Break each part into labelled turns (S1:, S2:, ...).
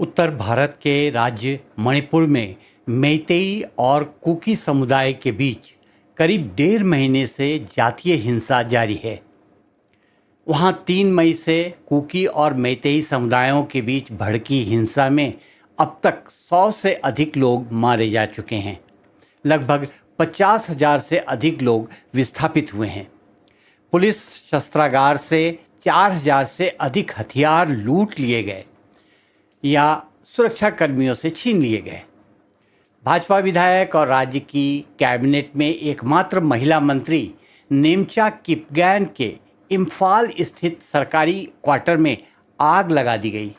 S1: उत्तर भारत के राज्य मणिपुर में मैतेई और कुकी समुदाय के बीच करीब 1.5 महीने से जातीय हिंसा जारी है। वहाँ 3 मई से कुकी और मैतेई समुदायों के बीच भड़की हिंसा में अब तक 100 से अधिक लोग मारे जा चुके हैं। लगभग 50,000 से अधिक लोग विस्थापित हुए हैं। पुलिस शस्त्रागार से 4,000 से अधिक हथियार लूट लिए गए या सुरक्षा कर्मियों से छीन लिए गए। भाजपा विधायक और राज्य की कैबिनेट में एकमात्र महिला मंत्री नेमचा किपगैन के इम्फाल स्थित सरकारी क्वार्टर में आग लगा दी गई।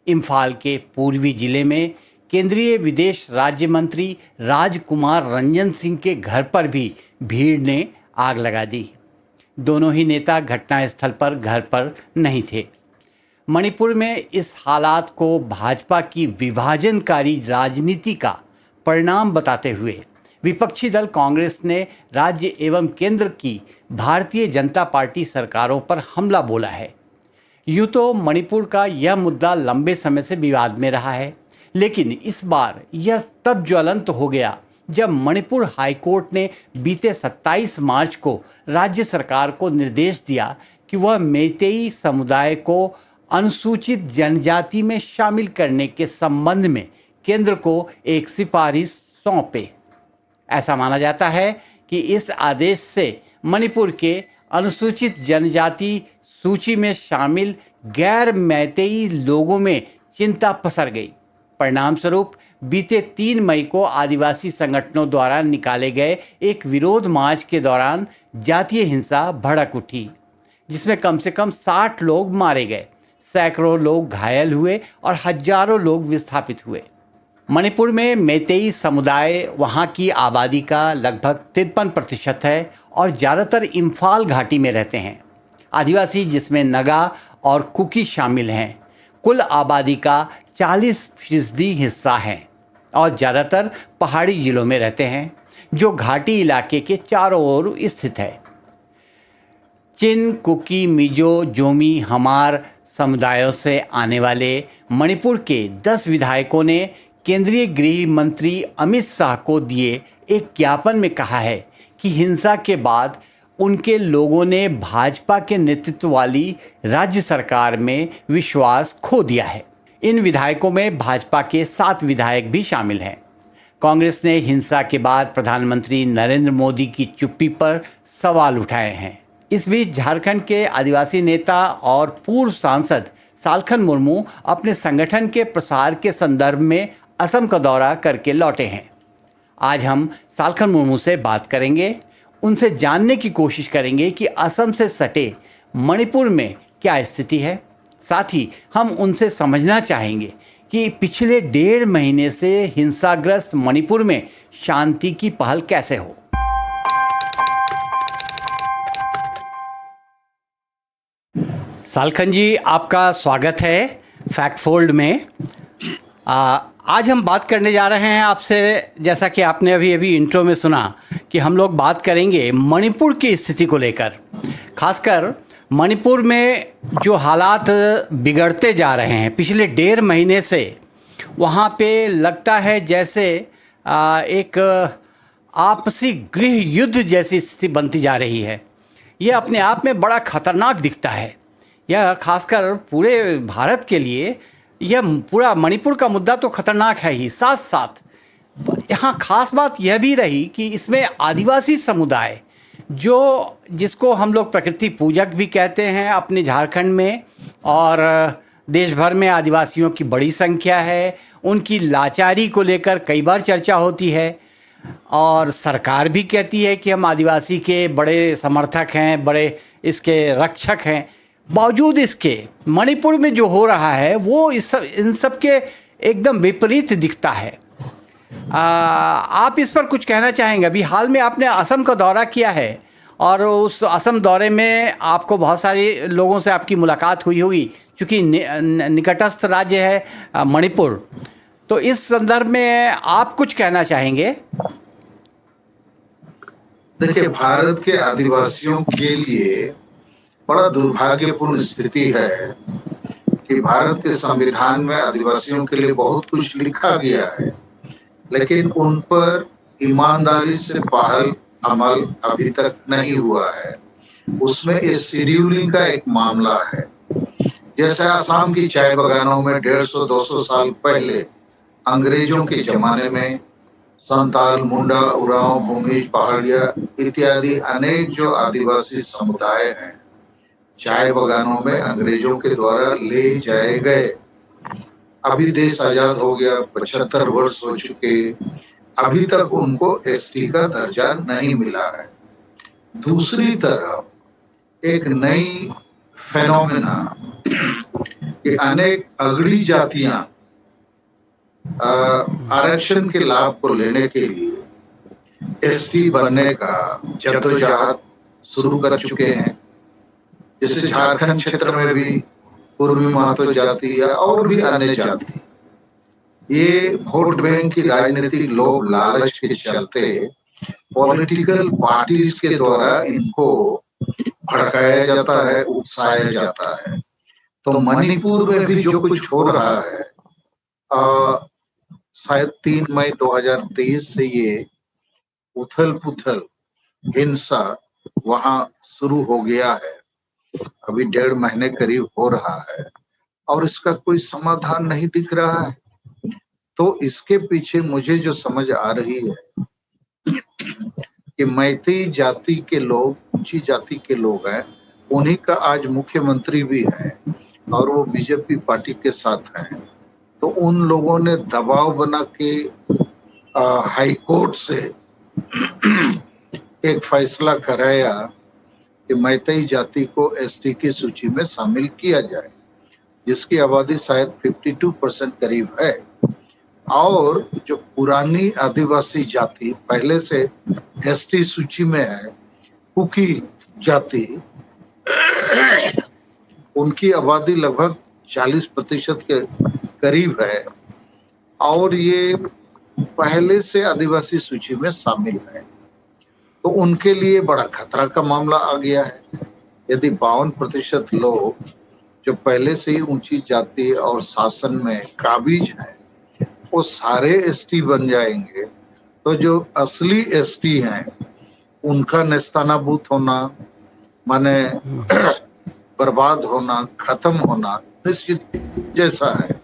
S1: इम्फाल के पूर्वी जिले में केंद्रीय विदेश राज्य मंत्री राजकुमार रंजन सिंह के घर पर भी भीड़ ने आग लगा दी। दोनों ही नेता घटनास्थल पर घर पर नहीं थे। मणिपुर में इस हालात को भाजपा की विभाजनकारी राजनीति का परिणाम बताते हुए विपक्षी दल कांग्रेस ने राज्य एवं केंद्र की भारतीय जनता पार्टी सरकारों पर हमला बोला है। यूँ तो मणिपुर का यह मुद्दा लंबे समय से विवाद में रहा है, लेकिन इस बार यह तब ज्वलंत हो गया जब मणिपुर हाईकोर्ट ने बीते 27 मार्च को राज्य सरकार को निर्देश दिया कि वह मैतेई समुदाय को अनुसूचित जनजाति में शामिल करने के संबंध में केंद्र को एक सिफारिश सौंपे। ऐसा माना जाता है कि इस आदेश से मणिपुर के अनुसूचित जनजाति सूची में शामिल गैर मैतेई लोगों में चिंता पसर गई। परिणाम स्वरूप बीते 3 मई को आदिवासी संगठनों द्वारा निकाले गए एक विरोध मार्च के दौरान जातीय हिंसा भड़क उठी, जिसमें कम से कम 60 लोग मारे गए, सैकड़ों लोग घायल हुए और हजारों लोग विस्थापित हुए। मणिपुर में मैतेई समुदाय वहाँ की आबादी का लगभग 53% है और ज़्यादातर इम्फाल घाटी में रहते हैं। आदिवासी, जिसमें नगा और कुकी शामिल हैं, कुल आबादी का 40% हिस्सा है और ज़्यादातर पहाड़ी जिलों में रहते हैं, जो घाटी इलाके के चारों ओर स्थित है। चिन, कुकी, मिजो, जोमी, हमार समुदायों से आने वाले मणिपुर के 10 विधायकों ने केंद्रीय गृह मंत्री अमित शाह को दिए एक ज्ञापन में कहा है कि हिंसा के बाद उनके लोगों ने भाजपा के नेतृत्व वाली राज्य सरकार में विश्वास खो दिया है। इन विधायकों में भाजपा के 7 विधायक भी शामिल हैं। कांग्रेस ने हिंसा के बाद प्रधानमंत्री नरेंद्र मोदी की चुप्पी पर सवाल उठाए हैं। इस बीच झारखंड के आदिवासी नेता और पूर्व सांसद सालखन मुर्मू अपने संगठन के प्रसार के संदर्भ में असम का दौरा करके लौटे हैं। आज हम सालखन मुर्मू से बात करेंगे, उनसे जानने की कोशिश करेंगे कि असम से सटे मणिपुर में क्या स्थिति है। साथ ही हम उनसे समझना चाहेंगे कि पिछले 1.5 महीने से हिंसाग्रस्त मणिपुर में शांति की पहल कैसे हो। सालखन जी, आपका स्वागत है फैक्ट फोल्ड में। आज हम बात करने जा रहे हैं आपसे, जैसा कि आपने अभी इंट्रो में सुना, कि हम लोग बात करेंगे मणिपुर की स्थिति को लेकर। खासकर मणिपुर में जो हालात बिगड़ते जा रहे हैं पिछले 1.5 महीने से, वहाँ पे लगता है जैसे एक आपसी गृह युद्ध जैसी स्थिति बनती जा रही है। ये अपने आप में बड़ा खतरनाक दिखता है। यह खासकर पूरे भारत के लिए यह पूरा मणिपुर का मुद्दा तो खतरनाक है ही, साथ साथ यहाँ खास बात यह भी रही कि इसमें आदिवासी समुदाय, जो जिसको हम लोग प्रकृति पूजक भी कहते हैं अपने झारखंड में, और देश भर में आदिवासियों की बड़ी संख्या है, उनकी लाचारी को लेकर कई बार चर्चा होती है और सरकार भी कहती है कि हम आदिवासी के बड़े समर्थक हैं, बड़े इसके रक्षक हैं। बावजूद इसके मणिपुर में जो हो रहा है वो इन सब के एकदम विपरीत दिखता है। आप इस पर कुछ कहना चाहेंगे? अभी हाल में आपने असम का दौरा किया है और उस असम दौरे में आपको बहुत सारे लोगों से आपकी मुलाकात हुई होगी, क्योंकि निकटस्थ राज्य है मणिपुर। तो इस संदर्भ में आप कुछ कहना चाहेंगे?
S2: देखिए, भारत के आदिवासियों के लिए बड़ा दुर्भाग्यपूर्ण स्थिति है कि कि भारत के संविधान में आदिवासियों के लिए बहुत कुछ लिखा गया है, लेकिन उन पर ईमानदारी से पहल अमल अभी तक नहीं हुआ है। उसमें इस शेड्यूलिंग का एक मामला है। जैसे आसाम की चाय बागानों में 150-200 साल पहले अंग्रेजों के जमाने में संताल, मुंडा, उरांव, भूमिज, पहाड़िया इत्यादि अनेक जो आदिवासी समुदाय हैं, चाय बागानों में अंग्रेजों के द्वारा ले जाए गए। अभी देश आजाद हो गया, 75 वर्ष हो चुके, अभी तक उनको एसटी का दर्जा नहीं मिला है। दूसरी तरफ एक नई फेनोमेना कि अनेक अगड़ी जातियां आरक्षण के लाभ को लेने के लिए एसटी बनने का जद्दोजहद शुरू कर चुके हैं। जैसे झारखंड क्षेत्र में भी पूर्वी महतो जाति या और भी अन्य जाति, ये वोट बैंक की राजनीतिक लोभ लालच के चलते पॉलिटिकल पार्टीज के द्वारा इनको भड़काया जाता है, उकसाया जाता है। तो मणिपुर में भी जो कुछ हो रहा है, शायद 3 मई 2023 से ये उथल पुथल हिंसा वहां शुरू हो गया है। अभी 1.5 महीने करीब हो रहा है और इसका कोई समाधान नहीं दिख रहा है। तो इसके पीछे मुझे जो समझ आ रही है कि मैतेई जाति के लोग, ऊंची जाति के लोग हैं, उन्हीं का आज मुख्यमंत्री भी है और वो बीजेपी पार्टी के साथ हैं। तो उन लोगों ने दबाव बना के हाई कोर्ट से एक फैसला कराया कि मैतेई जाति को एसटी की सूची में शामिल किया जाए, जिसकी आबादी शायद 52% करीब है। और जो पुरानी आदिवासी जाति पहले से एसटी सूची में है, कुकी जाति, उनकी आबादी लगभग 40% के करीब है और ये पहले से आदिवासी सूची में शामिल है। तो उनके लिए बड़ा खतरा का मामला आ गया है। यदि 52% लोग जो पहले से ही ऊंची जाति और शासन में काबिज हैं, वो सारे एसटी बन जाएंगे, तो जो असली एसटी हैं उनका नेस्तनाबूत होना, माने बर्बाद होना, खत्म होना निश्चित जैसा है।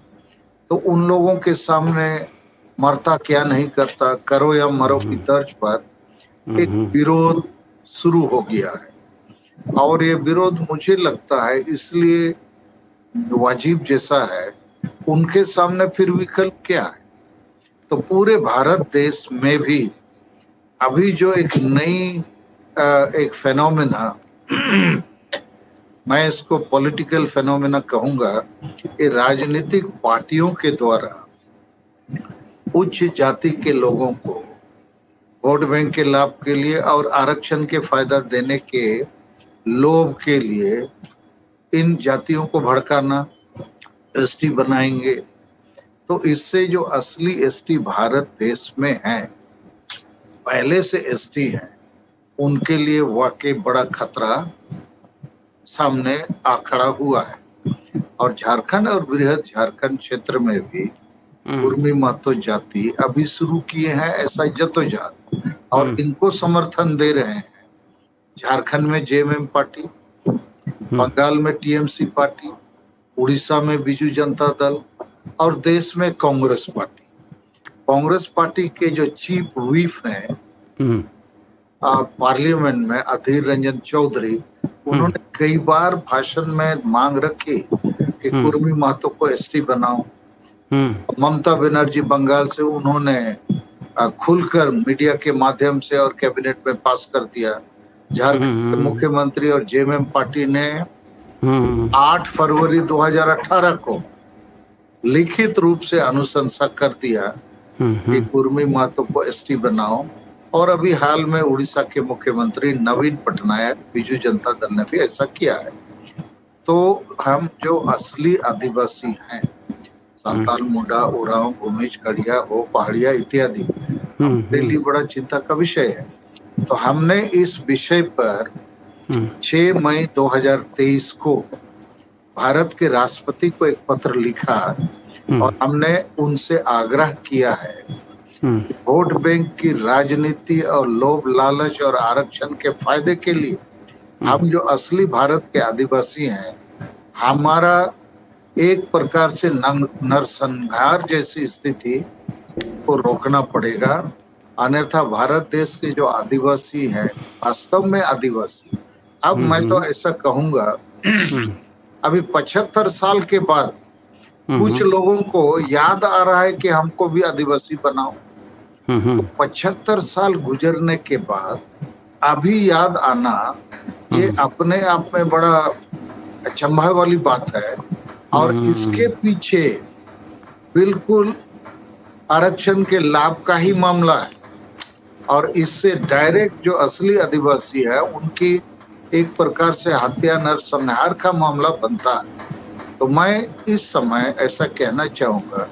S2: तो उन लोगों के सामने मरता क्या नहीं करता, करो या मरो की तर्ज पर एक विरोध शुरू हो गया है। और ये विरोध मुझे लगता है इसलिए वाजिब जैसा है, उनके सामने फिर विकल्प क्या है। तो पूरे भारत देश में भी अभी जो एक नई एक फेनोमेना, मैं इसको पॉलिटिकल फेनोमेना कहूंगा, ये राजनीतिक पार्टियों के द्वारा उच्च जाति के लोगों को वोट बैंक के लाभ के लिए और आरक्षण के फायदा देने के लोभ के लिए इन जातियों को भड़काना, एसटी बनाएंगे। तो इससे जो असली एसटी भारत देश में हैं, पहले से एसटी हैं, उनके लिए वाकई बड़ा खतरा सामने आ खड़ा हुआ है। और झारखंड और बृहद झारखंड क्षेत्र में भी कुर्मी महतो जाति अभी शुरू किए हैं ऐसा जद्दोजहद और इनको समर्थन दे रहे हैं। झारखंड में जेएमएम पार्टी, बंगाल में टीएमसी पार्टी, उड़ीसा में बीजू जनता दल और देश में कांग्रेस पार्टी। कांग्रेस पार्टी के जो चीफ व्हिप हैं पार्लियामेंट में, अधीर रंजन चौधरी, उन्होंने कई बार भाषण में मांग रखी कि कुर्मी महतो को एसटी बनाओ। ममता बनर्जी बंगाल से, उन्होंने खुलकर मीडिया के माध्यम से और कैबिनेट में पास कर दिया। झारखंड के मुख्यमंत्री और जेएमएम पार्टी ने 8 फरवरी 2018 को लिखित रूप से अनुशंसा कर दिया कि कुर्मी महतो को एसटी बनाओ। और अभी हाल में उड़ीसा के मुख्यमंत्री नवीन पटनायक, बीजू जनता दल ने भी ऐसा किया है। तो हम जो असली आदिवासी हैं, संताल, मुंडा, उरांव, भूमिज, खड़िया, हो, पहाड़िया इत्यादि, हमारे लिए बड़ा चिंता का विषय है। तो हमने इस विषय पर 6 मई 2023 को भारत के राष्ट्रपति को एक पत्र लिखा और हमने उनसे आग्रह किया है कि वोट बैंक की राजनीति और लोभ लालच और आरक्षण के फायदे के लिए हम जो असली भारत के आदिवासी हैं, हमारा एक प्रकार से नरसंहार जैसी स्थिति को रोकना पड़ेगा। अन्यथा भारत देश के जो आदिवासी हैं, वास्तव में आदिवासी, अब मैं तो ऐसा कहूंगा, अभी 75 साल के बाद कुछ लोगों को याद आ रहा है कि हमको भी आदिवासी बनाओ। तो 75 साल गुजरने के बाद अभी याद आना, ये अपने आप में बड़ा अचंभा वाली बात है। और इसके पीछे बिल्कुल आरक्षण के लाभ का ही मामला है और इससे डायरेक्ट जो असली आदिवासी है उनकी एक प्रकार से हत्या नरसंहार का मामला बनता है। तो मैं इस समय ऐसा कहना चाहूंगा,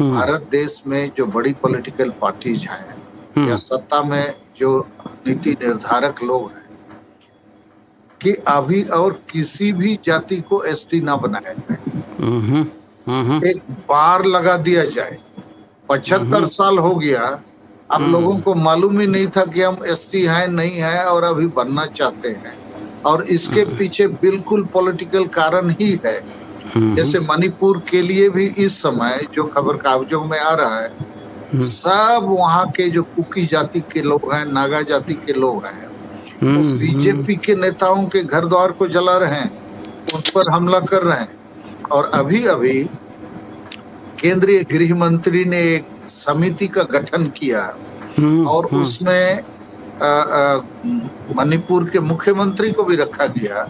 S2: भारत देश में जो बड़ी पॉलिटिकल पार्टीज हैं या सत्ता में जो नीति निर्धारक लोग हैं, कि अभी और किसी भी जाति को एसटी ना बनाया जाए, एक बार लगा दिया जाए। 75 साल हो गया, अब लोगों को मालूम ही नहीं था कि हम एसटी हैं नहीं है और अभी बनना चाहते हैं, और इसके पीछे बिल्कुल पॉलिटिकल कारण ही है। जैसे मणिपुर के लिए भी इस समय जो खबर कागजों में आ रहा है, सब वहाँ के जो कुकी जाति के लोग हैं, नागा जाति के लोग हैं, वो बीजेपी के नेताओं के घर द्वार को जला रहे हैं, उन पर हमला कर रहे हैं। और अभी अभी केंद्रीय गृह मंत्री ने एक समिति का गठन किया और उसमें मणिपुर के मुख्यमंत्री को भी रखा गया,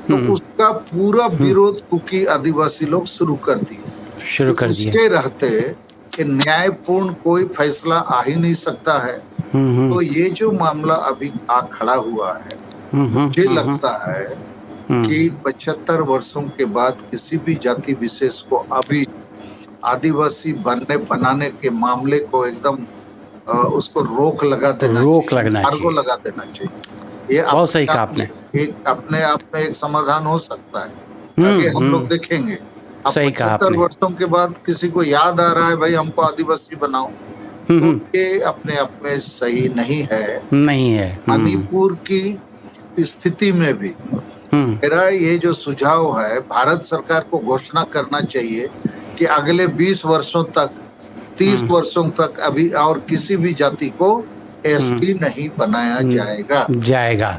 S2: तो उसका पूरा विरोध कुकी आदिवासी लोग शुरू कर दिए। उसके रहते कि न्यायपूर्ण कोई फैसला आ ही नहीं सकता है। तो ये जो मामला अभी आ खड़ा हुआ है, मुझे लगता है कि 75 वर्षों के बाद किसी भी जाति विशेष को अभी आदिवासी बनाने के मामले को एकदम उसको रोक लगा देना चाहिए। ये
S1: बहुत सही कहा आपने।
S2: एक अपने आप में एक समाधान हो सकता है, आगे हम लोग देखेंगे। अब 75 वर्षों के बाद किसी को याद आ रहा है भाई हमको आदिवासी बनाओ, तो ये अपने आप में सही नहीं है। मणिपुर की स्थिति में भी मेरा ये जो सुझाव है, भारत सरकार को घोषणा करना चाहिए कि अगले 20 वर्षों तक, 30 वर्षों तक अभी और किसी भी जाति को एसटी नहीं बनाया जाएगा।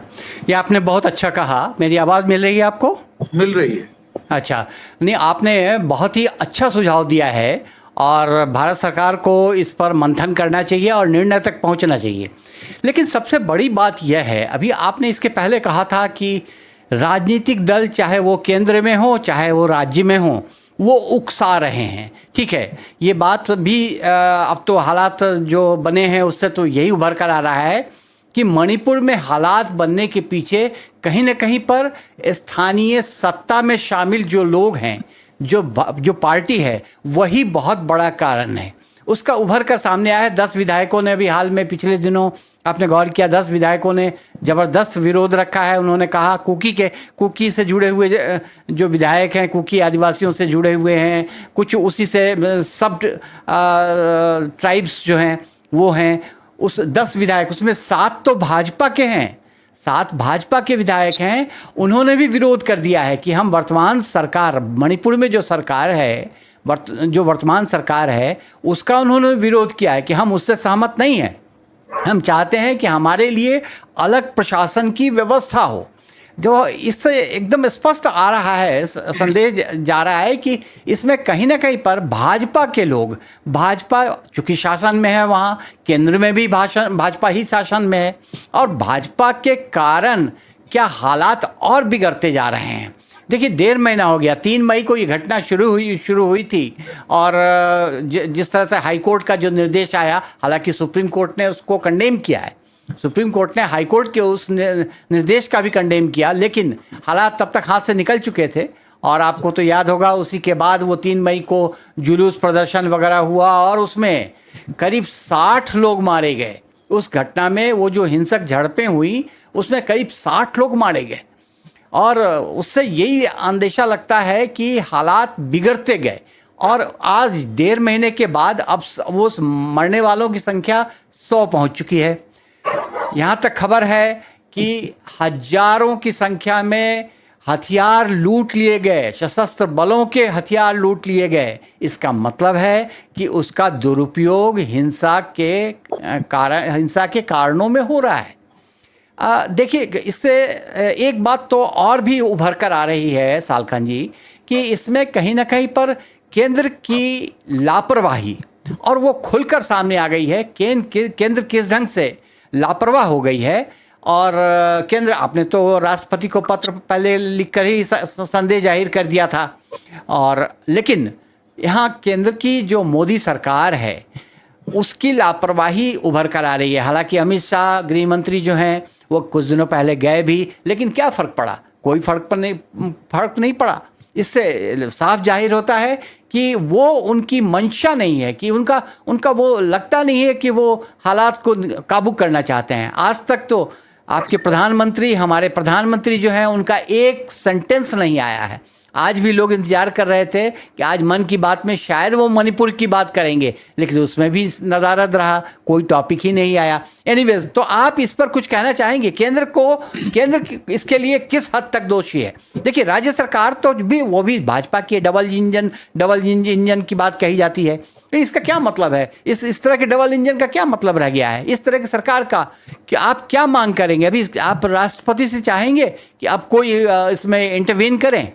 S1: ये आपने बहुत अच्छा कहा। मेरी आवाज़ मिल रही है आपको?
S2: मिल रही है।
S1: अच्छा, नहीं, आपने बहुत ही अच्छा सुझाव दिया है और भारत सरकार को इस पर मंथन करना चाहिए और निर्णय तक पहुंचना चाहिए। लेकिन सबसे बड़ी बात यह है, अभी आपने इसके पहले कहा था कि राजनीतिक दल चाहे वो केंद्र में हो चाहे वो राज्य में हो, वो उकसा रहे हैं। ठीक है, ये बात भी अब तो हालात जो बने हैं उससे तो यही उभर कर आ रहा है कि मणिपुर में हालात बनने के पीछे कहीं न कहीं पर स्थानीय सत्ता में शामिल जो लोग हैं, जो पार्टी है, वही बहुत बड़ा कारण है। उसका उभर कर सामने आया है। 10 विधायकों ने भी हाल में पिछले दिनों, आपने गौर किया, 10 विधायकों ने ज़बरदस्त विरोध रखा है। उन्होंने कहा कुकी से जुड़े हुए जो विधायक हैं, कुकी आदिवासियों से जुड़े हुए हैं, कुछ उसी से सब ट्राइब्स जो हैं वो हैं। उस 10 विधायक, उसमें 7 तो भाजपा के हैं, 7 भाजपा के विधायक हैं। उन्होंने भी विरोध कर दिया है कि हम वर्तमान सरकार, मणिपुर में जो सरकार है, जो वर्तमान सरकार है, उसका उन्होंने विरोध किया है कि हम उससे सहमत नहीं हैं। हम चाहते हैं कि हमारे लिए अलग प्रशासन की व्यवस्था हो। जो इससे एकदम स्पष्ट आ रहा है, संदेश जा रहा है कि इसमें कहीं ना कहीं पर भाजपा के लोग, भाजपा चूँकि शासन में है, वहाँ केंद्र में भी भाजपा ही शासन में है, और भाजपा के कारण क्या हालात और बिगड़ते जा रहे हैं। देखिए, 1.5 महीना हो गया, 3 मई को ये घटना शुरू हुई थी, और जिस तरह से हाई कोर्ट का जो निर्देश आया, हालांकि सुप्रीम कोर्ट ने उसको कंडेम किया है, सुप्रीम कोर्ट ने हाई कोर्ट के उस निर्देश का भी कंडेम किया, लेकिन हालात तब तक हाथ से निकल चुके थे। और आपको तो याद होगा, उसी के बाद वो 3 मई को जुलूस प्रदर्शन वगैरह हुआ और उसमें करीब 60 लोग मारे गए। उस घटना में वो जो हिंसक झड़पें हुई उसमें करीब 60 लोग मारे गए। और उससे यही अंदेशा लगता है कि हालात बिगड़ते गए और आज 1.5 महीने के बाद अब वो मरने वालों की संख्या 100 पहुंच चुकी है। यहाँ तक खबर है कि हजारों की संख्या में हथियार लूट लिए गए, सशस्त्र बलों के हथियार लूट लिए गए। इसका मतलब है कि उसका दुरुपयोग हिंसा के कारणों में हो रहा है। देखिए, इससे एक बात तो और भी उभर कर आ रही है सालखन जी, कि इसमें कहीं ना कहीं पर केंद्र की लापरवाही और वो खुलकर सामने आ गई है। केंद्र किस ढंग से लापरवाह हो गई है। और केंद्र, आपने तो राष्ट्रपति को पत्र पहले लिखकर ही संदेश जाहिर कर दिया था। और लेकिन यहाँ केंद्र की जो मोदी सरकार है उसकी लापरवाही उभर कर आ रही है। हालांकि अमित शाह गृह मंत्री जो हैं वो कुछ दिनों पहले गए भी, लेकिन क्या फ़र्क पड़ा? कोई फर्क नहीं पड़ा। इससे साफ जाहिर होता है कि वो उनकी मंशा नहीं है, कि उनका वो लगता नहीं है कि वो हालात को काबू करना चाहते हैं। आज तक तो आपके प्रधानमंत्री, हमारे प्रधानमंत्री जो हैं, उनका एक सेंटेंस नहीं आया है। आज भी लोग इंतजार कर रहे थे कि आज मन की बात में शायद वो मणिपुर की बात करेंगे, लेकिन उसमें भी नदारद रहा, कोई टॉपिक ही नहीं आया। एनीवेज, तो आप इस पर कुछ कहना चाहेंगे? केंद्र इसके लिए किस हद तक दोषी है? देखिए, राज्य सरकार तो वो भी भाजपा की डबल इंजन की बात कही जाती है। इसका क्या मतलब है? इस तरह के डबल इंजन का क्या मतलब रह गया है इस तरह की सरकार का? कि आप क्या मांग करेंगे? अभी आप राष्ट्रपति से चाहेंगे कि आप कोई इसमें इंटरवीन करें?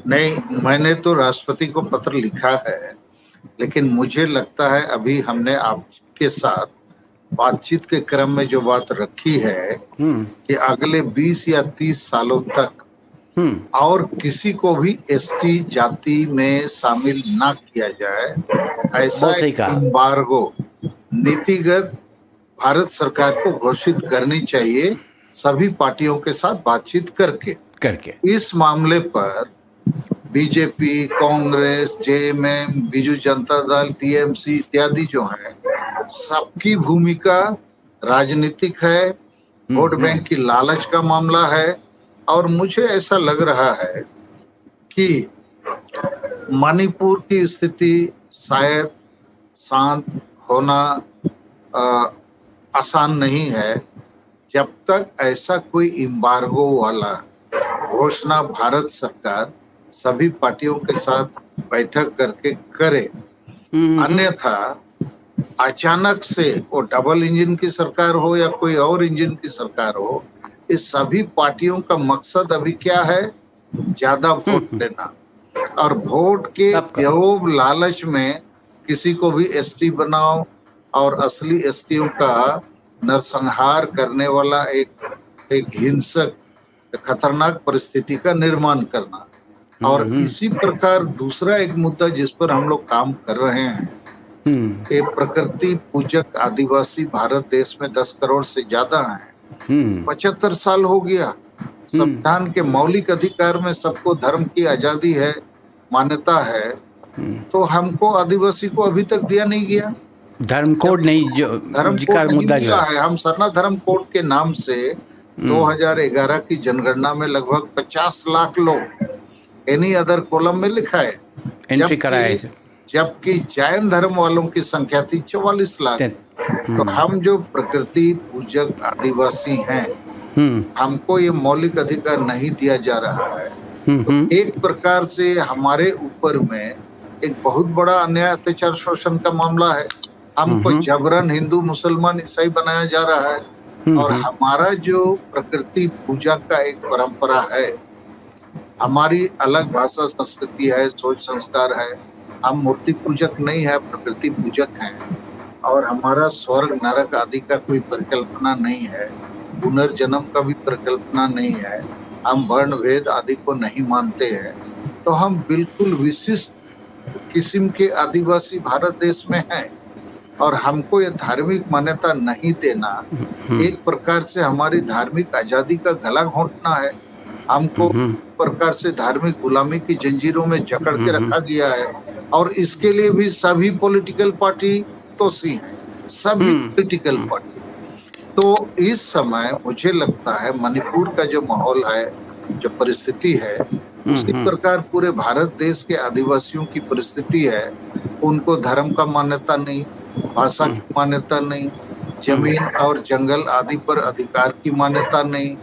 S2: नहीं, मैंने तो राष्ट्रपति को पत्र लिखा है, लेकिन मुझे लगता है अभी हमने आपके साथ बातचीत के क्रम में जो बात रखी है कि अगले 20 या 30 सालों तक और किसी को भी एसटी जाति में शामिल ना किया जाए, ऐसा एम्बार्गो नीतिगत भारत सरकार को घोषित करनी चाहिए, सभी पार्टियों के साथ बातचीत करके। इस मामले पर BJP, Congress, JMM, Biju Janata Dal, TMC इत्यादि जो है, सबकी भूमिका राजनीतिक है, वोट बैंक की लालच का मामला है। और मुझे ऐसा लग रहा है कि मणिपुर की स्थिति शायद शांत होना आसान नहीं है जब तक ऐसा कोई एम्बार्गो वाला घोषणा भारत सरकार सभी पार्टियों के साथ बैठक करके करे। अन्यथा अचानक से वो डबल इंजन की सरकार हो या कोई और इंजन की सरकार हो, इस सभी पार्टियों का मकसद अभी क्या है? ज्यादा वोट लेना, और वोट के लोभ लालच में किसी को भी एसटी बनाओ और असली एसटीओ का नरसंहार करने वाला एक हिंसक खतरनाक परिस्थिति का निर्माण करना। और इसी प्रकार दूसरा एक मुद्दा जिस पर हम लोग काम कर रहे हैं, ये प्रकृति पूजक आदिवासी भारत देश में 10 करोड़ से ज्यादा हैं। 75 साल हो गया। संविधान के मौलिक अधिकार में सबको धर्म की आजादी है, मान्यता है, तो हमको आदिवासी को अभी तक दिया नहीं गया।
S1: धर्म कोड नहीं, जो
S2: धर्म कोड मुद्दा जो है, हम सरना धर्म कोड के नाम से 2011 की जनगणना में लगभग 50 लाख लोग एनी अदर कॉलम में लिखा है,
S1: एंट्री कराए,
S2: जबकि जैन धर्म वालों की संख्या थी 44 लाख। तो हम जो प्रकृति पूजक आदिवासी हैं, हमको ये मौलिक अधिकार नहीं दिया जा रहा है। तो एक प्रकार से हमारे ऊपर में एक बहुत बड़ा अन्याय, अत्याचार, शोषण का मामला है। हमको जबरन हिंदू, मुसलमान, ईसाई बनाया जा रहा है। और हमारा जो प्रकृति पूजा का एक परंपरा है, हमारी अलग भाषा, संस्कृति है, सोच, संस्कार है। हम मूर्ति पूजक नहीं है, प्रकृति पूजक हैं। और हमारा स्वर्ग नरक आदि का कोई परिकल्पना नहीं है, पुनर्जन्म का भी परिकल्पना नहीं है। हम वर्ण भेद आदि को नहीं मानते हैं। तो हम बिल्कुल विशिष्ट किस्म के आदिवासी भारत देश में हैं, और हमको ये धार्मिक मान्यता नहीं देना एक प्रकार से हमारी धार्मिक आजादी का गला घोंटना है। हमको प्रकार से धार्मिक गुलामी की जंजीरों में जकड़ के रखा गया है, और इसके लिए भी सभी पॉलिटिकल पार्टी दोषी हैं, सभी पॉलिटिकल पार्टी। तो इस समय मुझे लगता है मणिपुर का जो माहौल है जो परिस्थिति है, उसी प्रकार पूरे भारत देश के आदिवासियों की परिस्थिति है। उनको धर्म का मान्यता नहीं, भाषा की मान्यता नहीं, जमीन और जंगल आदि पर अधिकार की मान्यता नहीं।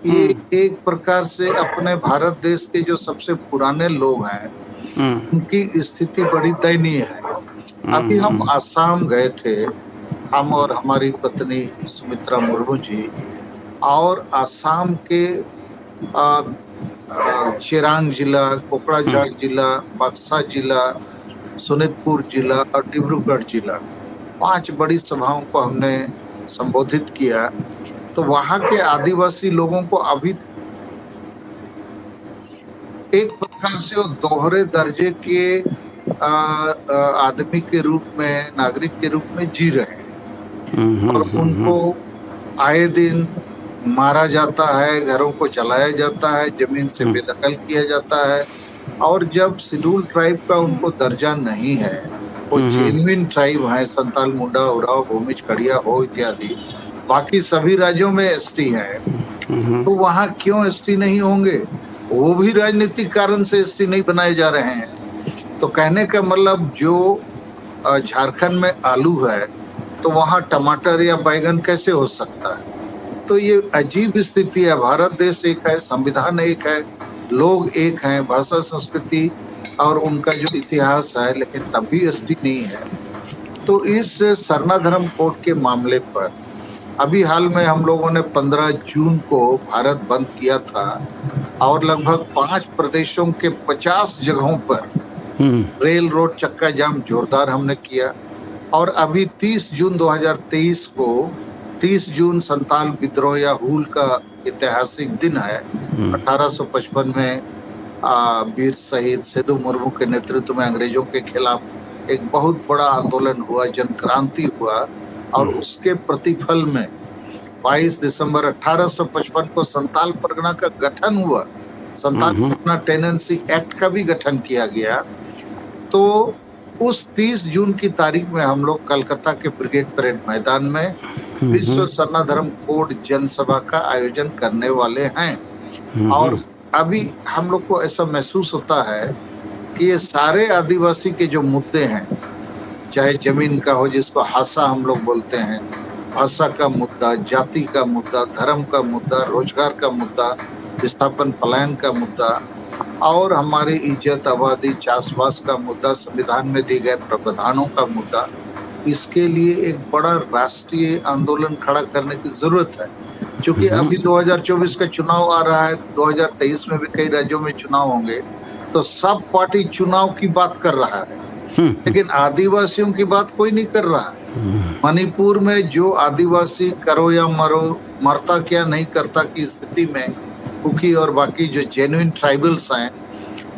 S2: ये एक प्रकार से अपने भारत देश के जो सबसे पुराने लोग हैं, उनकी स्थिति बड़ी दयनीय है। अभी हम आसाम गए थे, हम और हमारी पत्नी सुमित्रा मुर्मू जी, और आसाम के चिरांग जिला, कोकराझार जिला, बक्सा जिला, सोनितपुर जिला और डिब्रूगढ़ जिला, 5 बड़ी सभाओं को हमने संबोधित किया। तो वहां के आदिवासी लोगों को अभी एक प्रकार से वो दोहरे दर्जे के आदमी के रूप में, नागरिक के रूप में जी रहे हैं, और उनको आए दिन मारा जाता है, घरों को जलाया जाता है, जमीन से बेदखल किया जाता है। और जब शेड्यूल ट्राइब का उनको दर्जा नहीं है, वो जेन्युइन ट्राइब है, संताल, मुंडा, उरांव, भूमिज, खड़िया, हो इत्यादि, बाकी सभी राज्यों में एसटी है, तो वहाँ क्यों एसटी नहीं होंगे? वो भी राजनीतिक कारण से एसटी नहीं बनाए जा रहे हैं। तो कहने का मतलब, जो झारखंड में आलू है तो वहाँ टमाटर या बैगन कैसे हो सकता है? तो ये अजीब स्थिति है। भारत देश एक है, संविधान एक है, लोग एक हैं, भाषा, संस्कृति और उनका जो इतिहास है, लेकिन तब भी एसटी नहीं है। तो इस सरना धर्म कोड के मामले पर अभी हाल में हम लोगों ने 15 जून को भारत बंद किया था, और लगभग 5 प्रदेशों के 50 जगहों पर रेल रोड चक्का जाम जोरदार हमने किया। और अभी 30 जून 2023 को, 30 जून संताल विद्रोह या हूल का ऐतिहासिक दिन है। 1855 में वीर शहीद सेदू मुर्मू के नेतृत्व में अंग्रेजों के खिलाफ एक बहुत बड़ा आंदोलन हुआ, जन क्रांति हुआ, और उसके प्रतिफल में 22 दिसंबर 1855 को संताल परगना का गठन हुआ। संताल परगना टेनेंसी एक्ट का भी गठन किया गया। तो उस 30 जून की तारीख में हम लोग कलकत्ता के ब्रिगेड परेड मैदान में विश्व सरना धर्म कोड जनसभा का आयोजन करने वाले हैं। और अभी हम लोग को ऐसा महसूस होता है कि ये सारे आदिवासी के जो मुद्दे हैं, चाहे जमीन का हो, जिसको हासा हम लोग बोलते हैं, भाषा का मुद्दा, जाति का मुद्दा, धर्म का मुद्दा, रोजगार का मुद्दा, विस्थापन पलायन का मुद्दा, और हमारी इज्जत, आबादी, चाषबास का मुद्दा, संविधान में दिए गए प्रावधानों का मुद्दा, इसके लिए एक बड़ा राष्ट्रीय आंदोलन खड़ा करने की जरूरत है। क्योंकि अभी 2024 का चुनाव आ रहा है, 2023 में भी कई राज्यों में चुनाव होंगे, तो सब पार्टी चुनाव की बात कर रहा है, लेकिन आदिवासियों की बात कोई नहीं कर रहा है। मणिपुर में जो आदिवासी करो या मरो, मरता क्या नहीं करता की स्थिति में कुकी और बाकी जो जेन्युइन ट्राइबल्स हैं,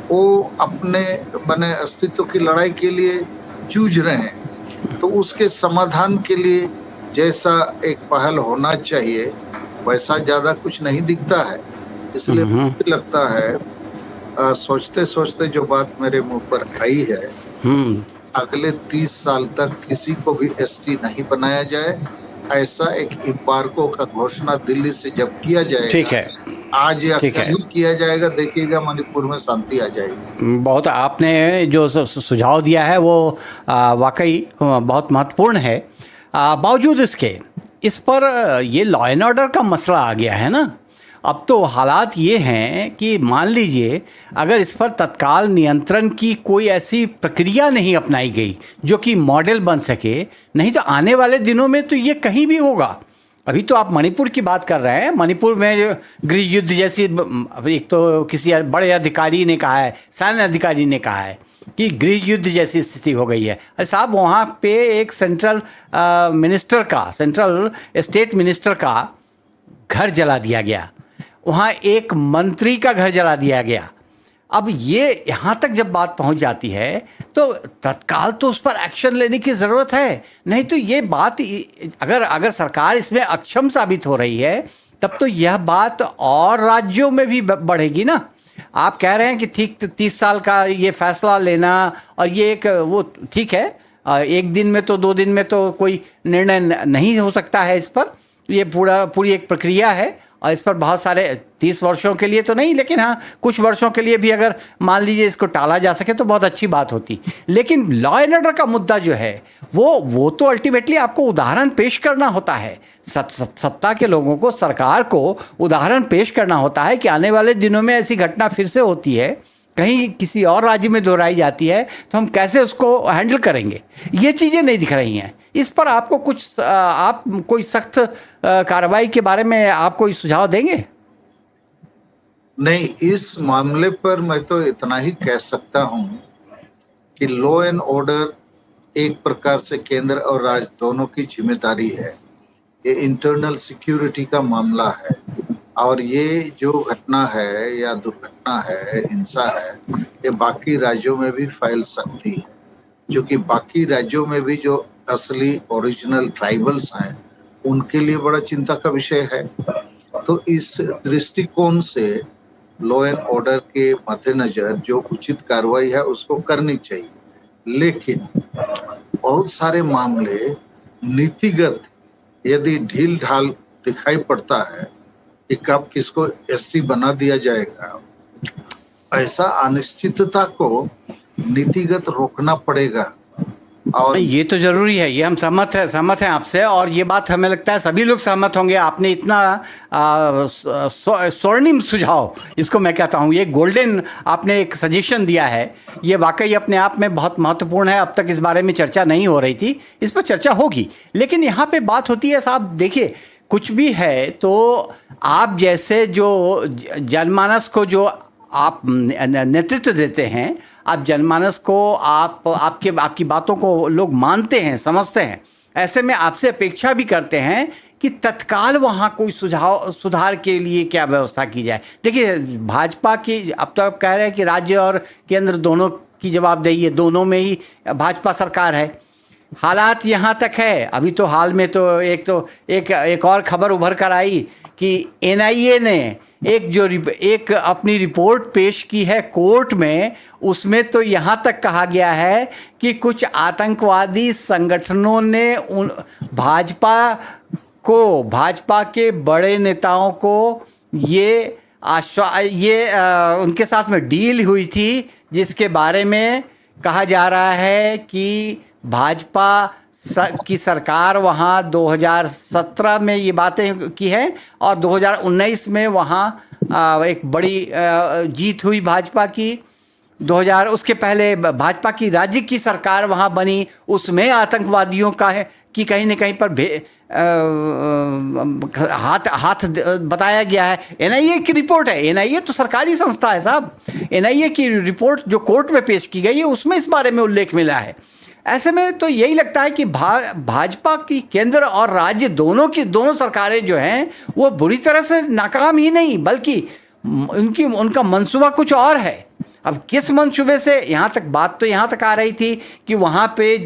S2: वो अपने बने अस्तित्व की लड़ाई के लिए जूझ रहे हैं। तो उसके समाधान के लिए जैसा एक पहल होना चाहिए, वैसा ज्यादा कुछ नहीं दिखता है। इसलिए मुझे लगता है, सोचते सोचते जो बात मेरे मुंह पर आई है, अगले 30 साल तक किसी को भी एसटी नहीं बनाया जाए, ऐसा एक इम्बार्को का घोषणा दिल्ली से जब किया जाएगा,
S1: ठीक है,
S2: आज या कल किया जाएगा, देखिएगा मणिपुर में शांति आ जाएगी।
S1: बहुत आपने जो सुझाव दिया है वो वाकई बहुत महत्वपूर्ण है। बावजूद इसके, इस पर ये लॉ एंड ऑर्डर का मसला आ गया है ना। अब तो हालात ये हैं कि मान लीजिए अगर इस पर तत्काल नियंत्रण की कोई ऐसी प्रक्रिया नहीं अपनाई गई जो कि मॉडल बन सके, नहीं तो आने वाले दिनों में तो ये कहीं भी होगा। अभी तो आप मणिपुर की बात कर रहे हैं, मणिपुर में गृह युद्ध जैसी, एक तो किसी बड़े अधिकारी ने कहा है, सैन्य अधिकारी ने कहा है कि गृह युद्ध जैसी स्थिति हो गई है। अरे साहब, वहाँ पे एक सेंट्रल स्टेट मिनिस्टर का घर जला दिया गया, वहाँ एक मंत्री का घर जला दिया गया। अब ये यहाँ तक जब बात पहुँच जाती है तो तत्काल तो उस पर एक्शन लेने की ज़रूरत है, नहीं तो ये बात अगर सरकार इसमें अक्षम साबित हो रही है, तब तो यह बात और राज्यों में भी बढ़ेगी ना। आप कह रहे हैं कि ठीक 30 साल का ये फैसला लेना, और ये एक वो ठीक है, एक दिन में तो 2 दिन में तो कोई निर्णय नहीं हो सकता है इस पर, ये पूरी एक प्रक्रिया है और इस पर बहुत सारे 30 वर्षों के लिए तो नहीं, लेकिन हाँ कुछ वर्षों के लिए भी अगर मान लीजिए इसको टाला जा सके तो बहुत अच्छी बात होती। लेकिन लॉ एंड ऑर्डर का मुद्दा जो है वो तो अल्टीमेटली आपको उदाहरण पेश करना होता है। सत्ता के लोगों को, सरकार को उदाहरण पेश करना होता है कि आने वाले दिनों में ऐसी घटना फिर से होती है, कहीं किसी और राज्य में दोहराई जाती है, तो हम कैसे उसको हैंडल करेंगे। ये चीज़ें नहीं दिख रही हैं। इस पर आपको कुछ आप कोई सख्त कार्रवाई के बारे में आप कोई सुझाव देंगे?
S2: नहीं, इस मामले पर मैं तो इतना ही कह सकता हूं कि लॉ एंड ऑर्डर एक प्रकार से केंद्र और राज्य दोनों की जिम्मेदारी है। ये इंटरनल सिक्योरिटी का मामला है और ये जो घटना है या दुर्घटना है, हिंसा है, ये बाकी राज्यों में भी फैल सकती है, क्योंकि बाकी राज्यों में भी जो असली ओरिजिनल ट्राइबल्स हैं उनके लिए बड़ा चिंता का विषय है। तो इस दृष्टिकोण से लॉ एंड ऑर्डर के मद्देनजर जो उचित कार्रवाई है उसको करनी चाहिए। लेकिन बहुत सारे मामले नीतिगत यदि ढील ढाल दिखाई पड़ता है कि कब किसको एसटी बना दिया जाएगा, ऐसा अनिश्चितता को नीतिगत रोकना पड़ेगा। और
S1: ये तो जरूरी है, ये हम सहमत हैं आपसे, और ये बात हमें लगता है सभी लोग सहमत होंगे। आपने इतना स्वर्णिम सुझाव, इसको मैं कहता हूँ, ये गोल्डन आपने एक सजेशन दिया है, ये वाकई अपने आप में बहुत महत्वपूर्ण है। अब तक इस बारे में चर्चा नहीं हो रही थी, इस पर चर्चा होगी। लेकिन यहाँ पे बात होती है साहब, देखिए कुछ भी है तो आप जैसे जो जनमानस को जो आप नेतृत्व देते हैं, आप जनमानस को आपकी बातों को लोग मानते हैं, समझते हैं, ऐसे में आपसे अपेक्षा भी करते हैं कि तत्काल वहाँ कोई सुधार के लिए क्या व्यवस्था की जाए। देखिए भाजपा की, अब तो आप कह रहे हैं कि राज्य और केंद्र दोनों की जवाबदेही है, दोनों में ही भाजपा सरकार है। हालात यहाँ तक है, अभी तो हाल में तो एक और खबर उभर कर आई कि एनआईए ने एक अपनी रिपोर्ट पेश की है कोर्ट में। उसमें तो यहाँ तक कहा गया है कि कुछ आतंकवादी संगठनों ने भाजपा के बड़े नेताओं को उनके साथ में डील हुई थी, जिसके बारे में कहा जा रहा है कि भाजपा की सरकार वहाँ 2017 में ये बातें की है और 2019 में वहाँ एक बड़ी जीत हुई भाजपा की। 2000 उसके पहले भाजपा की राज्य की सरकार वहाँ बनी, उसमें आतंकवादियों का है कि कहीं न कहीं पर हाथ बताया गया है। एनआईए की रिपोर्ट है, एनआईए तो सरकारी संस्था है साहब। एनआईए की रिपोर्ट जो कोर्ट में पेश की गई है उसमें इस बारे में उल्लेख मिला है। ऐसे में तो यही लगता है कि भाजपा की केंद्र और राज्य दोनों सरकारें जो हैं वो बुरी तरह से नाकाम ही नहीं, बल्कि उनका मंसूबा कुछ और है। अब किस मंसूबे से, बात तो यहाँ तक आ रही थी कि वहाँ पे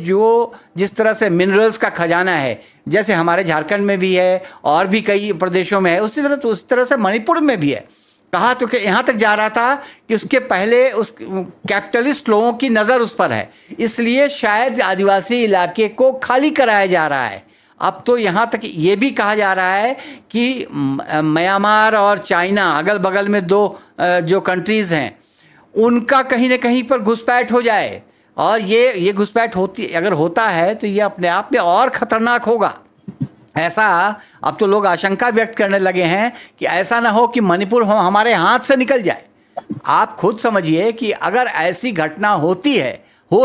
S1: जिस तरह से मिनरल्स का खजाना है, जैसे हमारे झारखंड में भी है और भी कई प्रदेशों में है, उसी तरह से मणिपुर में भी है। कहा तो कि यहाँ तक जा रहा था कि उसके पहले उस कैपिटलिस्ट लोगों की नज़र उस पर है, इसलिए शायद आदिवासी इलाके को खाली कराया जा रहा है। अब तो यहाँ तक ये भी कहा जा रहा है कि म्यांमार और चाइना, अगल बगल में दो जो कंट्रीज़ हैं, उनका कहीं ना कहीं पर घुसपैठ हो जाए। और ये घुसपैठ अगर होता है तो ये अपने आप में और ख़तरनाक होगा। ऐसा अब तो लोग आशंका व्यक्त करने लगे हैं कि ऐसा ना हो कि मणिपुर हमारे हाथ से निकल जाए। आप खुद समझिए कि अगर ऐसी घटना हो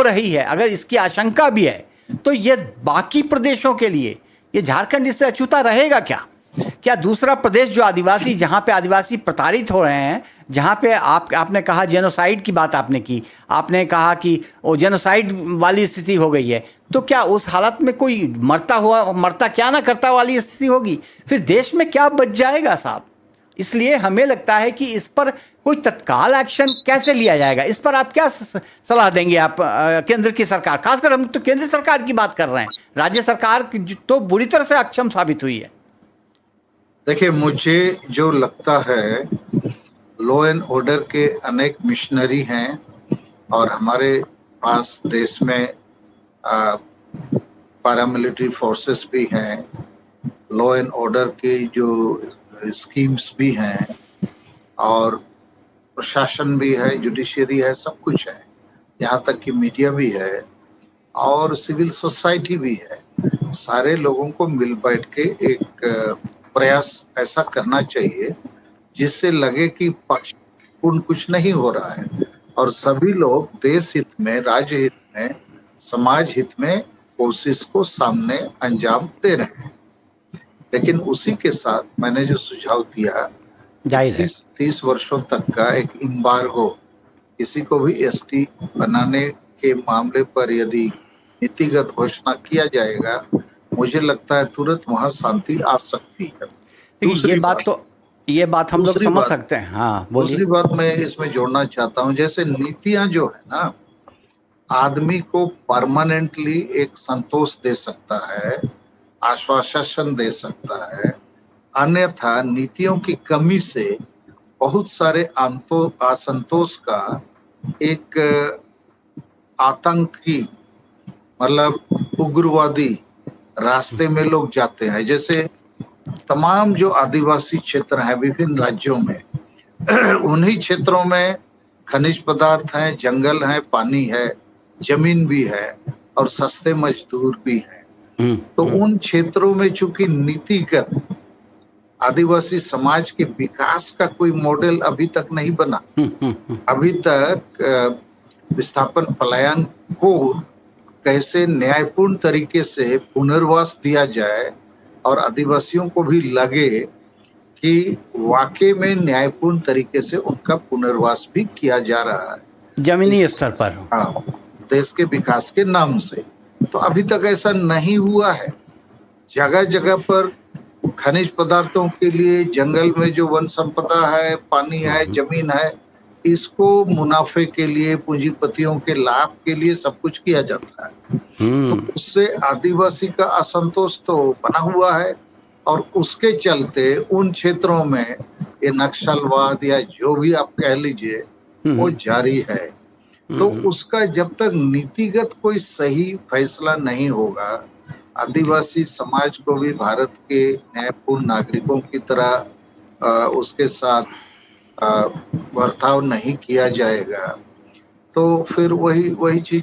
S1: रही है, अगर इसकी आशंका भी है, तो ये बाकी प्रदेशों के लिए, ये झारखंड इससे अछूता रहेगा क्या दूसरा प्रदेश जहाँ पे आदिवासी प्रताड़ित हो रहे हैं, जहाँ पे आपने कहा जेनोसाइड की बात आपने की, आपने कहा कि वो जेनोसाइड वाली स्थिति हो गई है, तो क्या उस हालत में कोई मरता क्या ना करता वाली स्थिति होगी, फिर देश में क्या बच जाएगा साहब। इसलिए हमें लगता है कि इस पर कोई तत्काल एक्शन कैसे लिया जाएगा, इस पर आप क्या सलाह देंगे आप केंद्र की सरकार, खासकर हम तो केंद्र सरकार की बात कर रहे हैं, राज्य सरकार तो बुरी तरह से अक्षम साबित हुई है।
S2: देखिए, मुझे जो लगता है, लॉ एंड ऑर्डर के अनेक मिशनरी हैं और हमारे पास देश में पैरामिलिट्री फोर्सेस भी हैं। लॉ एंड ऑर्डर की जो स्कीम्स भी हैं और प्रशासन भी है, जुडिशरी है, सब कुछ है, यहाँ तक कि मीडिया भी है और सिविल सोसाइटी भी है। सारे लोगों को मिल बैठ के एक प्रयास ऐसा करना चाहिए जिससे लगे कि पक्षपूर्ण कुछ नहीं हो रहा है और सभी लोग देश हित में, राज्य हित में, समाज हित में कोशिश को सामने अंजाम दे रहे हैं। लेकिन उसी के साथ मैंने जो सुझाव दिया,
S1: जाहिर है
S2: 30 वर्षों तक का एक एम्बार्गो, किसी को भी एसटी बनाने के मामले पर यदि नीतिगत घोषणा किया जाएगा, मुझे लगता है तुरंत वहां शांति आ सकती है।
S1: देखिए ये बात हम लोग समझ सकते हैं। हाँ बोलिए।
S2: दूसरी बात मैं इसमें जोड़ना चाहता हूँ, जैसे नीतियां जो है ना, आदमी को परमानेंटली एक संतोष दे सकता है, आश्वासन दे सकता है, अन्यथा नीतियों की कमी से बहुत सारे असंतोष का एक आतंकी, मतलब उग्रवादी रास्ते में लोग जाते हैं। जैसे तमाम जो आदिवासी क्षेत्र हैं विभिन्न राज्यों में, उन्हीं क्षेत्रों में खनिज पदार्थ हैं, जंगल हैं, पानी है, जमीन भी है और सस्ते मजदूर भी हैं। तो उन क्षेत्रों में चूंकि नीतिगत आदिवासी समाज के विकास का कोई मॉडल अभी तक नहीं बना, अभी तक विस्थापन पलायन को कैसे न्यायपूर्ण तरीके से पुनर्वास दिया जाए और आदिवासियों को भी लगे कि वाकई में न्यायपूर्ण तरीके से उनका पुनर्वास भी किया जा रहा है
S1: जमीनी स्तर पर।
S2: हाँ, देश के विकास के नाम से। तो अभी तक ऐसा नहीं हुआ है। जगह जगह पर खनिज पदार्थों के लिए जंगल में जो वन संपदा है, पानी है, जमीन है, इसको मुनाफे के लिए, पूंजीपतियों के लाभ के लिए सब कुछ किया जाता है। तो उससे आदिवासी का असंतोष तो बना हुआ है और उसके चलते उन क्षेत्रों में ये नक्सलवाद या जो भी आप कह लीजिए वो जारी है। तो उसका जब तक नीतिगत कोई सही फैसला नहीं होगा, आदिवासी समाज को भी भारत के न्यायपूर्ण नागरिकों की तरह उसके साथ बर्ताव नहीं किया जाएगा, तो फिर वही चीज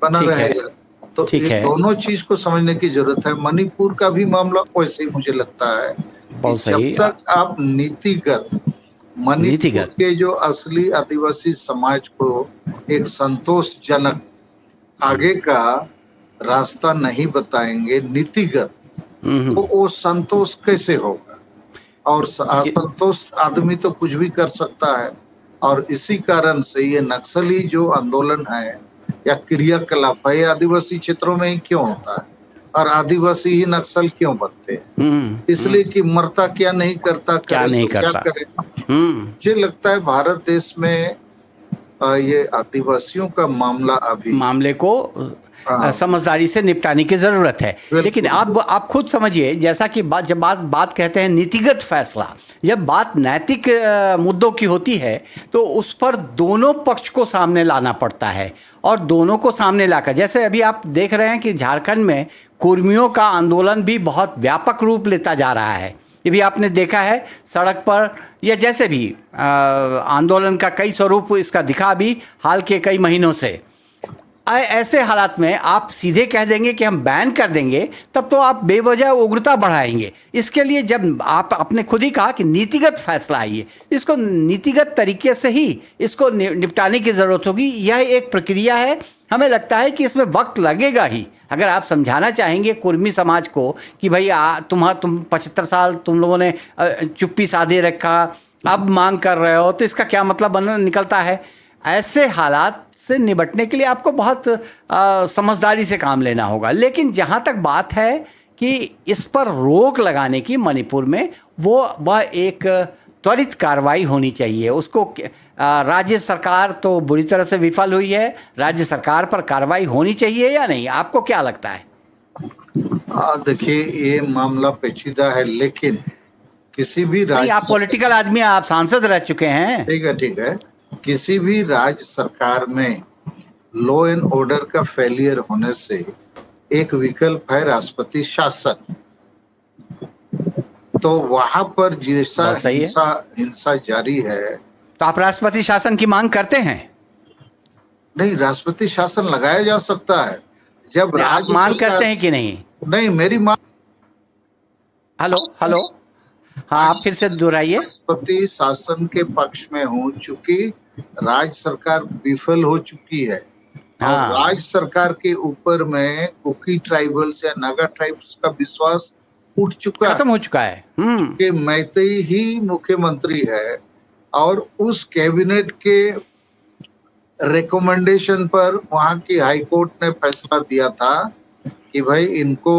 S2: बना रहेगा। तो ये दोनों चीज को समझने की जरूरत है। मणिपुर का भी मामला वैसे ही मुझे लगता है कि जब तक आप नीतिगत मणिपुर के जो असली आदिवासी समाज को एक संतोषजनक आगे का रास्ता नहीं बताएंगे नीतिगत, तो वो संतोष कैसे होगा? और असंतोष आदमी तो कुछ भी कर सकता है और इसी कारण से ये नक्सली जो आंदोलन है या क्रियाकलाप है, आदिवासी क्षेत्रों में ही क्यों होता है और आदिवासी ही नक्सल क्यों बनते हैं? इसलिए कि मरता क्या नहीं करता,
S1: क्या नहीं करता।
S2: मुझे लगता है भारत देश में ये आदिवासियों का मामले को
S1: समझदारी से निपटाने की जरूरत है। लेकिन आप खुद समझिए, जैसा कि जब बात कहते हैं नीतिगत फैसला, जब बात नैतिक मुद्दों की होती है तो उस पर दोनों पक्ष को सामने लाना पड़ता है और दोनों को सामने लाकर, जैसे अभी आप देख रहे हैं कि झारखंड में कुर्मियों का आंदोलन भी बहुत व्यापक रूप लेता जा रहा है। ये भी आपने देखा है सड़क पर, या जैसे भी आंदोलन का कई स्वरूप इसका दिखा भी हाल के कई महीनों से। ऐसे हालात में आप सीधे कह देंगे कि हम बैन कर देंगे, तब तो आप बेवजह उग्रता बढ़ाएंगे। इसके लिए जब आप अपने खुद ही कहा कि नीतिगत फैसला आइए, इसको नीतिगत तरीके से ही इसको निपटाने की ज़रूरत होगी। यह एक प्रक्रिया है, हमें लगता है कि इसमें वक्त लगेगा ही। अगर आप समझाना चाहेंगे कुर्मी समाज को कि भाई तुम 75 साल तुम लोगों ने चुप्पी साधे रखा, अब मांग कर रहे हो, तो इसका क्या मतलब निकलता है? ऐसे हालात से निपटने के लिए आपको बहुत समझदारी से काम लेना होगा। लेकिन जहाँ तक बात है कि इस पर रोक लगाने की मणिपुर में, वह एक त्वरित कार्रवाई होनी चाहिए। उसको राज्य सरकार तो बुरी तरह से विफल हुई है, राज्य सरकार पर कार्रवाई होनी चाहिए या नहीं? आपको क्या लगता है?
S2: देखिए, ये मामला पेचीदा है, लेकिन किसी भी राज्य,
S1: आप पॉलिटिकल आदमी, आप सांसद रह चुके हैं।
S2: ठीक है। किसी भी राज्य सरकार में लॉ एंड ऑर्डर का फेलियर होने से एक विकल्प है राष्ट्रपति शासन। तो वहां पर जैसा
S1: बहुत सही है।
S2: हिंसा जारी है।
S1: तो आप राष्ट्रपति शासन की मांग करते हैं?
S2: नहीं, राष्ट्रपति शासन लगाया जा सकता है जब
S1: नहीं, आप
S2: राज्य
S1: मांग
S2: सरकार।
S1: करते हैं कि नहीं?
S2: नहीं, मेरी मांग
S1: हेलो हेलो, हाँ आप फिर से दोहराइए।
S2: राष्ट्रपति शासन के पक्ष में हूँ, चूंकि राज्य सरकार विफल हो चुकी है और
S1: हाँ,
S2: राज्य सरकार के ऊपर में कुकी ट्राइबल्स या नागा ट्राइब्स का विश्वास उठ चुका है
S1: खत्म हो चुका है।
S2: कि मैतेई ही मुख्यमंत्री है और उस कैबिनेट के रिकमेंडेशन पर वहां की हाई कोर्ट ने फैसला दिया था कि भाई इनको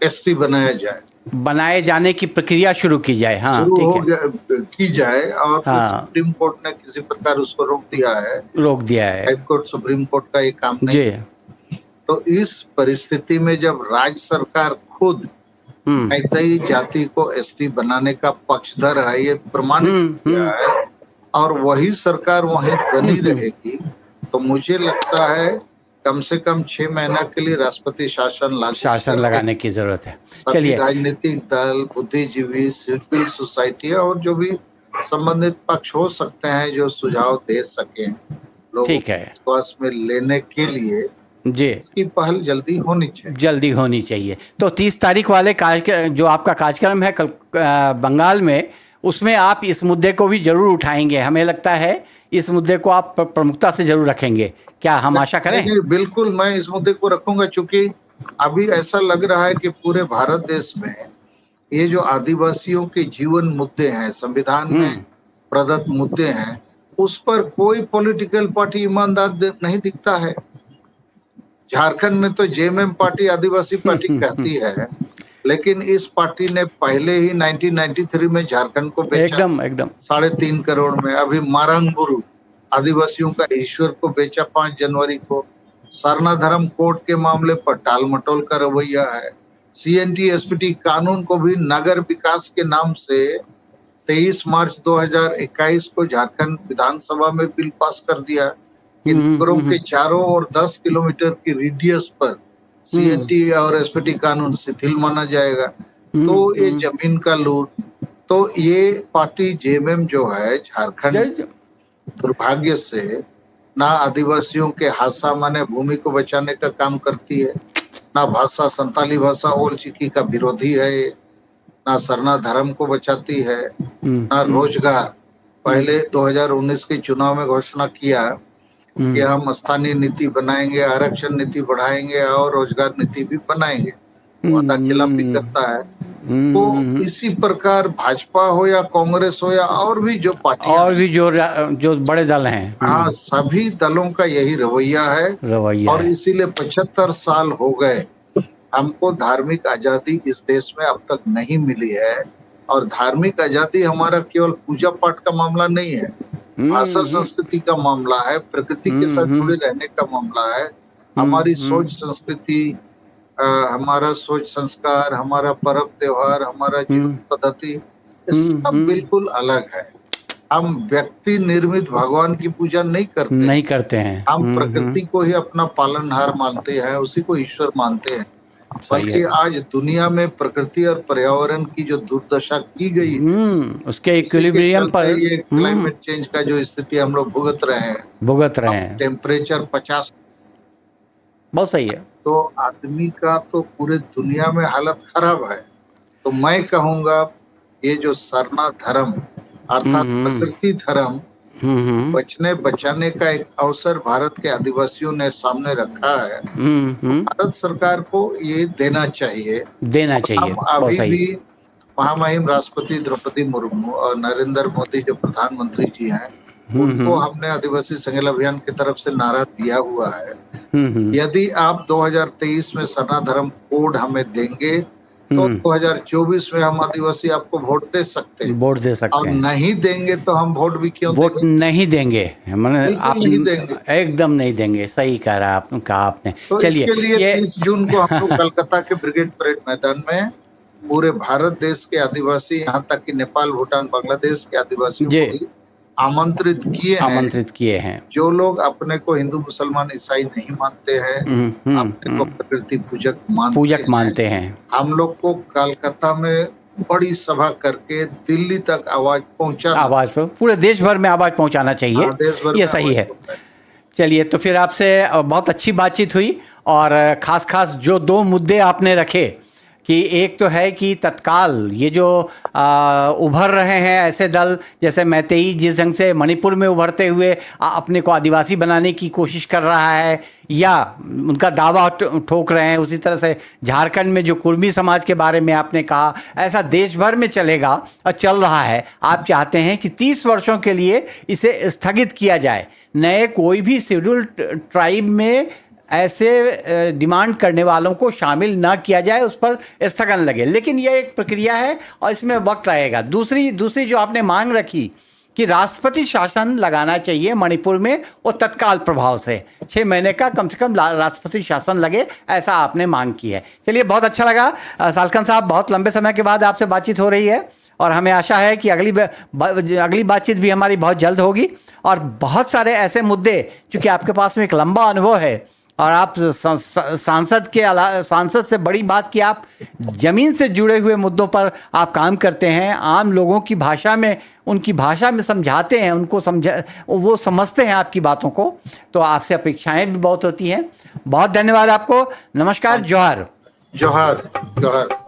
S2: एसटी बनाया जाए,
S1: बनाए जाने की प्रक्रिया शुरू की जाए। हाँ
S2: शुरू
S1: ठीक
S2: हो
S1: है।
S2: गया की जाए और फिर
S1: हाँ,
S2: सुप्रीम कोर्ट ने किसी प्रकार उसको रोक दिया है।
S1: रोक दिया है
S2: हाई कोर्ट सुप्रीम कोर्ट का ये काम नहीं।
S1: जी।
S2: तो इस परिस्थिति में जब राज्य सरकार खुद
S1: हम्म
S2: मैतेई जाति को एसटी बनाने का पक्षधर है, ये प्रमाणित किया है और वही सरकार वहीं बनी रहेगी, तो मुझे लगता है कम से कम 6 महीना के लिए राष्ट्रपति
S1: शासन लगाने की जरूरत है।
S2: सभी
S1: चलिए,
S2: राजनीतिक दल, बुद्धिजीवी, सिविल सोसाइटी और जो भी संबंधित पक्ष हो सकते हैं जो सुझाव दे सके लोगों
S1: ठीक
S2: को
S1: है
S2: विश्वास में लेने के लिए,
S1: जी,
S2: इसकी पहल जल्दी होनी चाहिए।
S1: जल्दी होनी चाहिए। तो 30 तारीख वाले जो आपका कार्यक्रम है कल बंगाल में, उसमें आप इस मुद्दे को भी जरूर उठाएंगे। हमें लगता है इस मुद्दे को आप प्रमुखता से जरूर रखेंगे। क्या हम आशा करें?
S2: नहीं, बिल्कुल मैं इस मुद्दे को रखूंगा, क्योंकि अभी ऐसा लग रहा है कि पूरे भारत देश में ये जो आदिवासियों के जीवन मुद्दे हैं, संविधान में प्रदत्त मुद्दे हैं, उस पर कोई पॉलिटिकल पार्टी ईमानदार नहीं दिखता है। झारखंड में तो जेएमएम पार्टी आदिवासी पार्टी कहती है, लेकिन इस पार्टी ने पहले ही 1993 में झारखंड को बेचा
S1: एकदम एकदम
S2: 3.5 करोड़ में। अभी मारंगबुरु आदिवासियों का ईश्वर को बेचा 5 जनवरी को। सरना धर्म कोर्ट के मामले पर टाल मटोल का रवैया है। सीएनटी एसपीटी कानून को भी नगर विकास के नाम से 23 मार्च 2021 को झारखंड विधानसभा में बिल पास कर दिया कि नगरों के चारों ओर 10 किलोमीटर की रेडियस पर सीएनटी और एसपीटी कानून शिथिल माना जाएगा। तो ये जमीन का लूट। तो ये पार्टी जेएमएम जो है झारखंड, दुर्भाग्य से ना आदिवासियों के हासा माने भूमि को बचाने का काम करती है, ना भाषा संताली भाषा ओल चिकी का विरोधी है, ना सरना धर्म को बचाती है, ना रोजगार। पहले 2019 के चुनाव में घोषणा किया कि हम स्थानीय नीति बनाएंगे, आरक्षण नीति बढ़ाएंगे और रोजगार नीति भी बनाएंगे, वादा खिलाफ भी करता है। तो इसी प्रकार भाजपा हो या कांग्रेस हो या और भी जो पार्टियां,
S1: और भी जो बड़े दल हैं,
S2: हाँ, सभी दलों का यही रवैया है। और इसीलिए 75 साल हो गए हमको धार्मिक आजादी इस देश में अब तक नहीं मिली है। और धार्मिक आजादी हमारा केवल पूजा पाठ का मामला नहीं है, भाषा संस्कृति का मामला है, प्रकृति के साथ जुड़े रहने का मामला है। हमारी सोच संस्कृति, हमारा सोच संस्कार, हमारा पर्व त्योहार, हमारा जीवन पद्धति, सब बिल्कुल अलग है। हम व्यक्ति निर्मित भगवान की पूजा नहीं करते हैं। हम प्रकृति को ही अपना पालनहार मानते हैं, उसी को ईश्वर मानते हैं। बल्कि आज दुनिया में प्रकृति और पर्यावरण की जो दुर्दशा की गई है,
S1: उसके इक्विलिब्रियम पर
S2: ये क्लाइमेट चेंज का जो स्थिति हम लोग भुगत रहे हैं, टेम्परेचर 50,
S1: बहुत सही है।
S2: तो आदमी का तो पूरे दुनिया में हालत खराब है। तो मैं कहूंगा ये जो सरना धर्म अर्थात प्रकृति धर्म बचने बचाने का एक अवसर भारत के आदिवासियों ने सामने रखा है, तो भारत सरकार को ये देना चाहिए। हम अभी भी महामहिम राष्ट्रपति द्रौपदी मुर्मू और नरेंद्र मोदी जो प्रधानमंत्री जी हैं, उनको हमने आदिवासी संगेल अभियान की तरफ से नारा दिया हुआ है, यदि आप 2023 में सरना धर्म कोड हमें देंगे तो 2024 में हम आदिवासी आपको वोट दे सकते हैं। और नहीं देंगे तो हम वोट भी क्यों
S1: वोट नहीं देंगे, आप
S2: नहीं देंगे,
S1: एकदम नहीं देंगे। सही कहा आपने।
S2: तो इसके लिए 30 जून को हम लोग कलकत्ता के ब्रिगेड परेड मैदान में पूरे भारत देश के आदिवासी, यहाँ तक कि नेपाल, भूटान, बांग्लादेश के आदिवासियों को भी आमंत्रित किए हैं। जो लोग अपने को हिंदू, मुसलमान, ईसाई नहीं मानते हैं, अपने को प्रकृति पूजक मानते हैं, हम लोग को कलकत्ता में बड़ी सभा करके दिल्ली तक आवाज पहुंचाना,
S1: आवाज़ पर पूरे देश भर में आवाज़ पहुंचाना चाहिए।
S2: हाँ, देश भर
S1: ये
S2: में
S1: सही
S2: आवाज
S1: है।
S2: पहुंचाना।
S1: चलिए, तो फिर आपसे बहुत अच्छी बातचीत हुई, और खास खास जो दो मुद्दे आपने रखे कि एक तो है कि तत्काल ये जो उभर रहे हैं ऐसे दल जैसे मैतेई, जिस ढंग से मणिपुर में उभरते हुए अपने को आदिवासी बनाने की कोशिश कर रहा है या उनका दावा ठोक रहे हैं, उसी तरह से झारखंड में जो कुर्मी समाज के बारे में आपने कहा, ऐसा देश भर में चलेगा और चल रहा है। आप चाहते हैं कि 30 वर्षों के लिए इसे स्थगित किया जाए, नए कोई भी शेड्यूल्ड ट्राइब में ऐसे डिमांड करने वालों को शामिल ना किया जाए, उस पर स्थगन लगे। लेकिन यह एक प्रक्रिया है और इसमें वक्त लगेगा। दूसरी जो आपने मांग रखी कि राष्ट्रपति शासन लगाना चाहिए मणिपुर में, वो तत्काल प्रभाव से 6 महीने का कम से कम राष्ट्रपति शासन लगे, ऐसा आपने मांग की है। चलिए, बहुत अच्छा लगा सालखन साहब, बहुत लंबे समय के बाद आपसे बातचीत हो रही है और हमें आशा है कि अगली बातचीत भी हमारी बहुत जल्द होगी। और बहुत सारे ऐसे मुद्दे, चूँकि आपके पास में एक लंबा अनुभव है और आप सांसद से बड़ी बात कि आप ज़मीन से जुड़े हुए मुद्दों पर आप काम करते हैं, आम लोगों की भाषा में, उनकी भाषा में समझाते हैं, वो समझते हैं आपकी बातों को, तो आपसे अपेक्षाएं भी बहुत होती हैं। बहुत धन्यवाद आपको। नमस्कार। जोहार।
S2: जोहार जोहार।